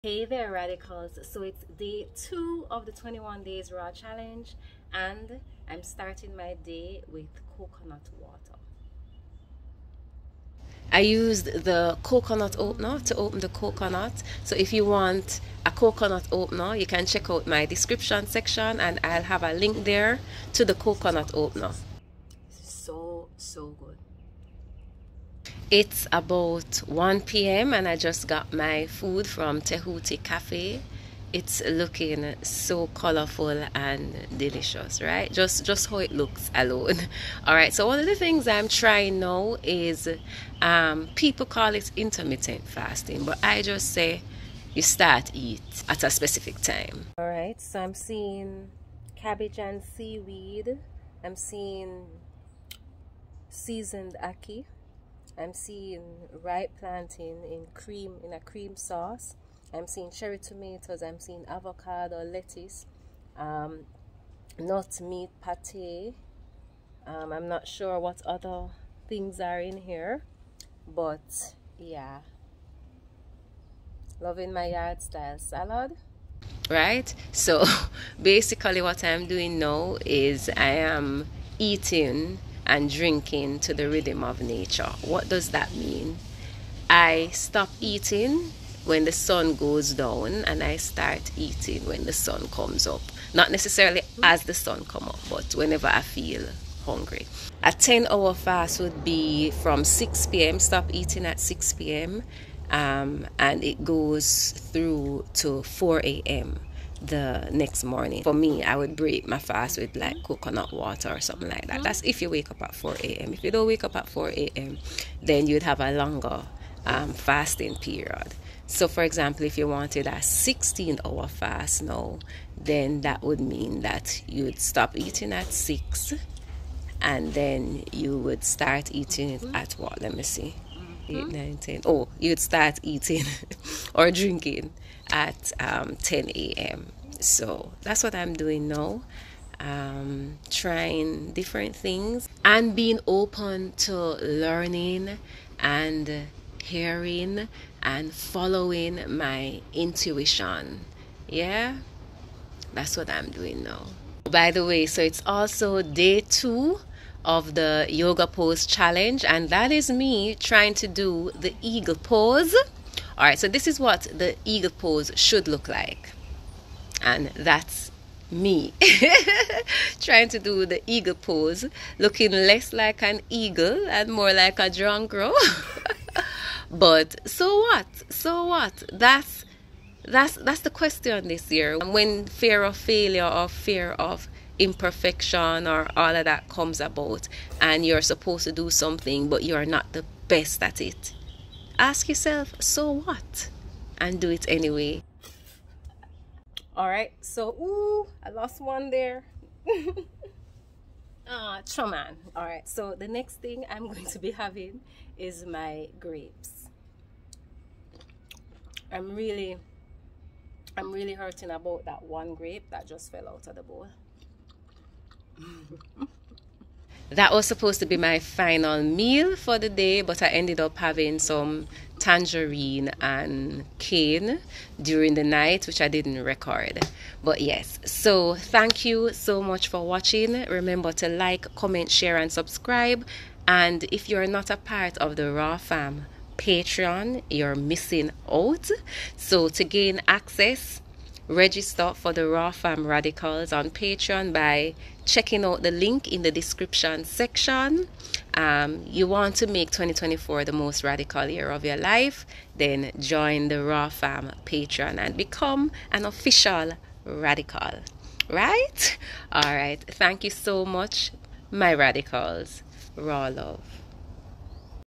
Hey there, radicals. So it's day 2 of the 21 days raw challenge, and I'm starting my day with coconut water. I used the coconut opener to open the coconut. So if you want a coconut opener, you can check out my description section and I'll have a link there to the coconut opener. So good. It's about 1 p.m. and I just got my food from Tehuti Cafe. It's looking so colorful and delicious, right? Just how it looks alone. All right, so one of the things I'm trying now is people call it intermittent fasting, but I just say you start eat at a specific time. All right, so I'm seeing cabbage and seaweed. I'm seeing seasoned ackee. I'm seeing ripe plantain in a cream sauce. I'm seeing cherry tomatoes. I'm seeing avocado, lettuce, nut meat pate. I'm not sure what other things are in here, but yeah, loving my yard style salad. Right, so basically what I'm doing now is I am eating and drinking to the rhythm of nature. What does that mean? I stop eating when the sun goes down and I start eating when the sun comes up. Not necessarily as the sun comes up, but whenever I feel hungry. A 10-hour fast would be from 6 p.m. Stop eating at 6 p.m. And it goes through to 4 a.m. the next morning. For me, I would break my fast with like coconut water or something like that. That's if you wake up at 4 a.m. If you don't wake up at 4 a.m., then you'd have a longer fasting period. So for example, if you wanted a 16-hour fast now, then that would mean that you would stop eating at 6 and then you would start eating it at what? Let me see. 8, 9, 10. Oh, you'd start eating or drinking at 10 a.m. So that's what I'm doing now. Trying different things and being open to learning and hearing and following my intuition. Yeah, that's what I'm doing now. By the way, so it's also day 2 of the yoga pose challenge, and that is me trying to do the eagle pose. All right, so this is what the eagle pose should look like, and that's me trying to do the eagle pose, looking less like an eagle and more like a drunk crow. But so what that's the question this year. When fear of failure or fear of imperfection or all of that comes about and you're supposed to do something but you're not the best at it, ask yourself, so what? And do it anyway. All right, so I lost one there. Man. All right, so the next thing I'm going to be having is my grapes. I'm really hurting about that one grape that just fell out of the bowl. That was supposed to be my final meal for the day, but I ended up having some tangerine and cane during the night, which I didn't record. But yes, so thank you so much for watching. Remember to like, comment, share, and subscribe. And if you're not a part of the Raw Fam Patreon, you're missing out. So to gain access, register for the Raw Fam Radicals on Patreon by checking out the link in the description section. You want to make 2024 the most radical year of your life, then join the Raw Fam Patreon and become an official radical, right? All right, thank you so much, my radicals. Raw love.